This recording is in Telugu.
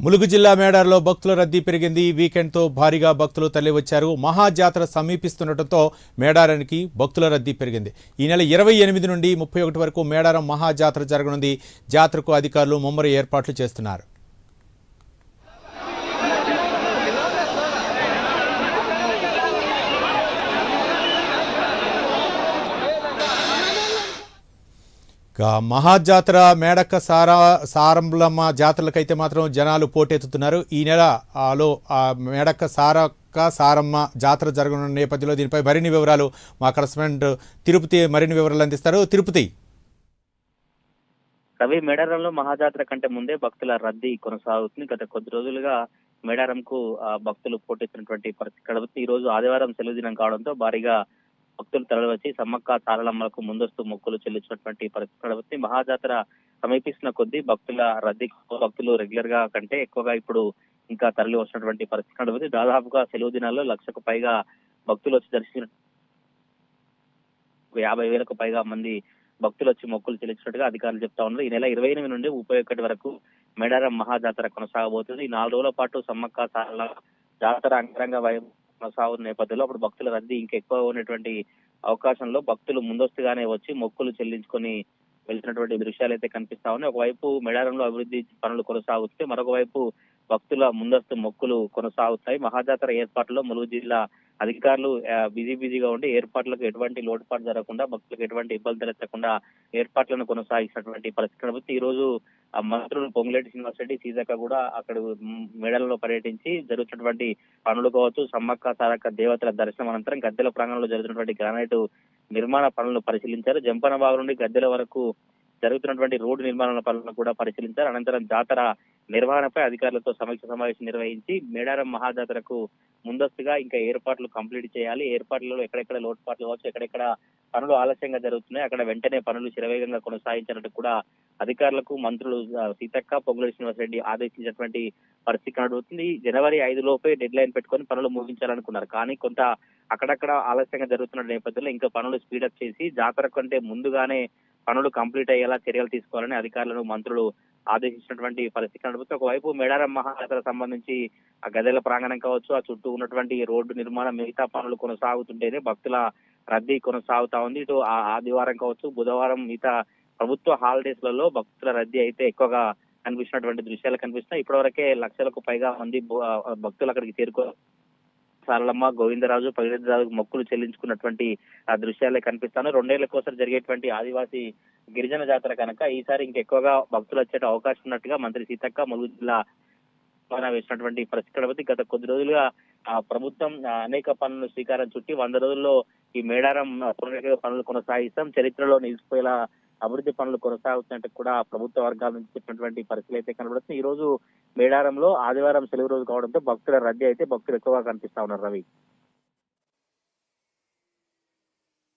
ములుగు జిల్లా మేడారంలో భక్తుల రద్దీ పెరిగింది. వీకెండ్తో భారీగా భక్తులు తరలివచ్చారు. మహాజాతర సమీపిస్తుండటంతో మేడారానికి భక్తుల రద్దీ పెరిగింది. ఈ నెల 28 నుండి 31 వరకు మేడారం మహాజాతర జరగనుంది. జాతరకు అధికారులు ముమ్మర ఏర్పాట్లు చేస్తున్నారు. మహాజాతర మేడక్క సారంలమ్మ జాతరలకైతే మాత్రం జనాలు పోటెత్తుతున్నారు. ఈ నెలలో మేడక్క సారమ్మ జాతర జరగనున్న నేపథ్యంలో దీనిపై మరిన్ని వివరాలు మా కరెస్పాండెంట్ తిరుపతి మరిన్ని వివరాలు అందిస్తారు. తిరుపతి. రవి, మేడారంలో మహాజాతర కంటే ముందే భక్తుల రద్దీ కొనసాగుతుంది. గత కొద్ది రోజులుగా మేడారంకు భక్తులు పోటెత్తినటువంటి పరిస్థితి కనబడుతుంది. ఈ రోజు ఆదివారం సెలవు దినం కావడంతో భారీగా భక్తులు తరలివచ్చి సమ్మక్క సారలమ్మలకు ముందస్తు మొక్కులు చెల్లించినటువంటి పరిస్థితి కనబడుతుంది. మహాజాతర సమీపిస్తున్న కొద్దీ భక్తులు రెగ్యులర్ గా కంటే ఎక్కువగా ఇప్పుడు ఇంకా తరలి వచ్చినటువంటి పరిస్థితి కనబడుతుంది. దాదాపుగా సెలవు దినాల్లో 1,00,000కు పైగా భక్తులు వచ్చి దర్శించిన 50,000కు పైగా మంది భక్తులు వచ్చి మొక్కులు చెల్లించినట్టుగా అధికారులు చెప్తా ఉన్నారు. ఈ నెల 28 నుండి 31 వరకు మేడారం మహాజాతర కొనసాగబోతుంది. ఈ 4 రోజుల పాటు సమ్మక్క సారల జాతర అంగరంగ కొనసాగుతున్న నేపథ్యంలో అప్పుడు భక్తుల రద్దీ ఇంకా ఎక్కువ ఉన్నటువంటి అవకాశంలో భక్తులు ముందస్తుగానే వచ్చి మొక్కులు చెల్లించుకొని వెళ్తున్నటువంటి దృశ్యాలు అయితే కనిపిస్తా ఉన్నాయి. ఒకవైపు మేడారంలో అభివృద్ధి పనులు కొనసాగుతుంటే మరొక వైపు భక్తుల ముందస్తు మొక్కులు కొనసాగుతాయి. మహాజాతర ఏర్పాట్లో ములుగు జిల్లా అధికారులు బిజీగా ఉండి ఏర్పాట్లకు ఎటువంటి లోటుపాటు జరగకుండా భక్తులకు ఎటువంటి ఇబ్బంది తలెత్తకుండా ఏర్పాట్లను కొనసాగించినటువంటి పరిస్థితి కనబడుతుంది. ఈ రోజు మంత్రులు పొంగులేటి శ్రీనివాసరెడ్డి, సీతక్క కూడా అక్కడ మేడలలో పర్యటించి జరుగుతున్నటువంటి పనులు కావచ్చు, సమ్మక్క సారక్క దేవతల దర్శనం అనంతరం గద్దెల ప్రాంగణంలో జరుగుతున్నటువంటి గ్రానైట్ నిర్మాణ పనులను పరిశీలించారు. జంపన బాగు నుండి గద్దెల వరకు జరుగుతున్నటువంటి రోడ్డు నిర్మాణ పనులను కూడా పరిశీలించారు. అనంతరం జాతర నిర్వహణపై అధికారులతో సమీక్ష సమావేశం నిర్వహించి మేడారం మహాజాతరకు ముందస్తుగా ఇంకా ఏర్పాట్లు కంప్లీట్ చేయాలి. ఏర్పాట్లలో ఎక్కడెక్కడ లోటుపాట్లు కావచ్చు, ఎక్కడెక్కడ పనులు ఆలస్యంగా జరుగుతున్నాయి అక్కడ వెంటనే పనులు శరవేగంగా కొనసాగించినట్టు కూడా అధికారులకు మంత్రులు సీతక్క, పొంగులేటి శ్రీనివాసరెడ్డి ఆదేశించినటువంటి పరిస్థితి కనబడుతుంది. జనవరి 5 లోపే డెడ్ లైన్ పెట్టుకొని పనులు ముగించాలనుకున్నారు. కానీ కొంత అక్కడక్కడ ఆలస్యంగా జరుగుతున్న నేపథ్యంలో ఇంకా పనులు స్పీడప్ చేసి జాతర కంటే ముందుగానే పనులు కంప్లీట్ అయ్యేలా చర్యలు తీసుకోవాలని అధికారులను మంత్రులు ఆదేశించినటువంటి పరిస్థితి కనబడుతుంది. ఒకవైపు మేడారం మహాజాతర సంబంధించి ఆ గదెల ప్రాంగణం కావచ్చు, ఆ చుట్టూ ఉన్నటువంటి రోడ్డు నిర్మాణం మిగతా పనులు కొనసాగుతుంటేనే భక్తుల రద్దీ కొనసాగుతా ఉంది. ఇటు ఆదివారం కావచ్చు, బుధవారం మిగతా ప్రభుత్వ హాలిడేస్ లలో భక్తుల రద్దీ అయితే ఎక్కువగా కనిపిస్తున్నటువంటి దృశ్యాలు కనిపిస్తున్నాయి. ఇప్పటివరకే 1,00,000కు పైగా మంది భక్తులు అక్కడికి సారలమ్మ, గోవిందరాజు, పగిడిరాజు మొక్కులు చెల్లించుకున్నటువంటి ఆ దృశ్యాలే కనిపిస్తాను. 2 ఏళ్లకోసారి జరిగేటువంటి ఆదివాసీ గిరిజన జాతర కనుక ఈసారి ఇంకెక్కువగా భక్తులు వచ్చే అవకాశం ఉన్నట్టుగా మంత్రి సీతక్క ములుగు జిల్లా వేసినటువంటి పరిస్థితి. గత కొద్ది రోజులుగా ప్రభుత్వం అనేక పనులను శ్రీకారం చుట్టి 100 రోజుల్లో ఈ మేడారం పనులు కొనసాగిస్తాం, చరిత్రలో నిలిచిపోయేలా అభివృద్ధి పనులు కొనసాగుతున్నట్టు కూడా ప్రభుత్వ వర్గాల నుంచి చెప్పినటువంటి పరిస్థితులు అయితే కనబడుతుంది. ఈ రోజు మేడారంలో ఆదివారం సెలవు రోజు కావడంతో భక్తుల రద్దీ అయితే భక్తులు ఎక్కువగా కనిపిస్తా ఉన్నారు. రవి.